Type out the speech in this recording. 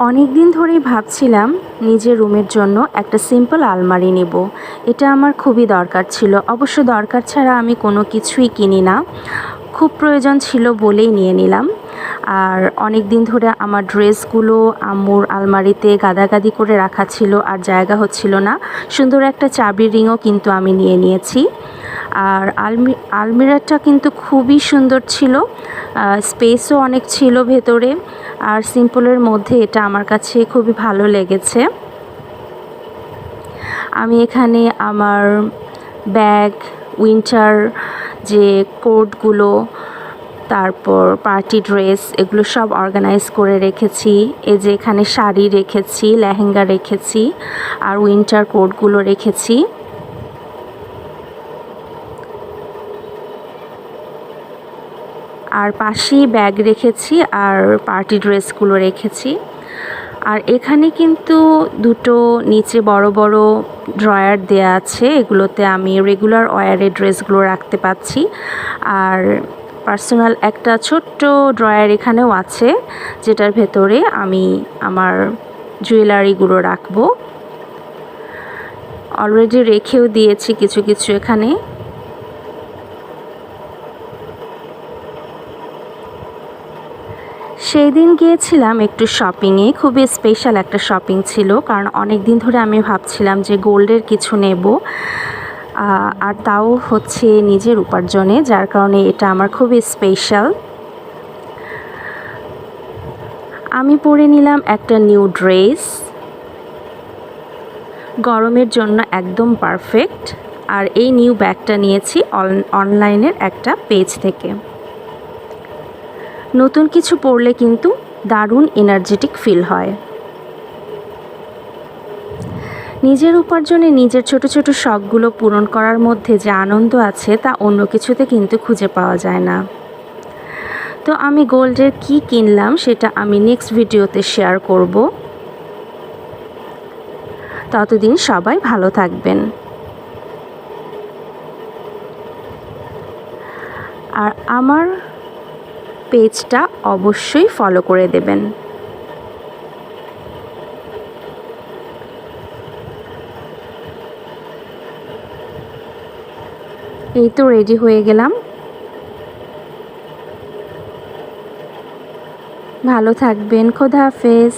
অনেক দিন ধরেই ভাবছিলাম নিজের রুমের জন্য একটা সিম্পল আলমারি নেব। এটা আমার খুবই দরকার ছিল। অবশ্য দরকার ছাড়া আমি কোনো কিছুই কিনি না। খুব প্রয়োজন ছিল বলেই নিয়ে নিলাম। আর অনেক দিন ধরে আমার ড্রেসগুলো আম্মুর আলমারিতে গাদাগাদি করে রাখা ছিল, আর জায়গা হচ্ছিল না। সুন্দর একটা চাবির রিংও কিন্তু আমি নিয়ে নিয়েছি। আর আলমিরাটা কিন্তু খুবই সুন্দর ছিল, স্পেসও অনেক ছিল ভেতরে। আর সিম্পলের মধ্যে এটা আমার কাছে খুবই ভালো লেগেছে। আমি এখানে আমার ব্যাগ, উইন্টার যে কোটগুলো, তারপর পার্টি ড্রেস, এগুলো সব অর্গানাইজ করে রেখেছি। এই যে এখানে শাড়ি রেখেছি, লেহেঙ্গা রেখেছি, আর উইন্টার কোটগুলো রেখেছি। আর পাশেই ব্যাগ রেখেছি আর পার্টি ড্রেসগুলো রেখেছি। আর এখানে কিন্তু দুটো নিচে বড় বড় ড্রয়ার দেয়া আছে, এগুলোতে আমি রেগুলার ওয়্যারের ড্রেসগুলো রাখতে পাচ্ছি। আর পার্সোনাল একটা ছোট্ট ড্রয়ার এখানেও আছে, যেটার ভেতরে আমি আমার জুয়েলারিগুলো রাখবো। অলরেডি রেখেও দিয়েছি কিছু কিছু এখানে। সেই দিন গিয়েছিলাম একটু শপিংয়ে, খুবই স্পেশাল একটা শপিং ছিল, কারণ অনেক দিন ধরে আমি ভাবছিলাম যে গোল্ডের কিছু নেব, আর তাও হচ্ছে নিজের উপার্জনে, যার কারণে এটা আমার খুবই স্পেশাল। আমি পরে নিলাম একটা নিউ ড্রেস, গরমের জন্য একদম পারফেক্ট। আর এই নিউ ব্যাগটা নিয়েছি অনলাইনের একটা পেজ থেকে। নতুন কিছু পরলে কিন্তু দারুণ এনার্জেটিক ফিল হয়। নিজের উপার্জনে নিজের ছোট ছোট শখগুলো পূরণ করার মধ্যে যে আনন্দ আছে, তা অন্য কিছুতে কিন্তু খুঁজে পাওয়া যায় না। তো আমি গোল্ডের কি কিনলাম সেটা আমি নেক্সট ভিডিওতে শেয়ার করব। ততদিন সবাই ভালো থাকবেন। আর আমার পেজটা অবশ্যই ফলো করে দেবেন। এই তো রেডি হয়ে গেলাম। ভালো থাকবেন। খোদা হাফেজ।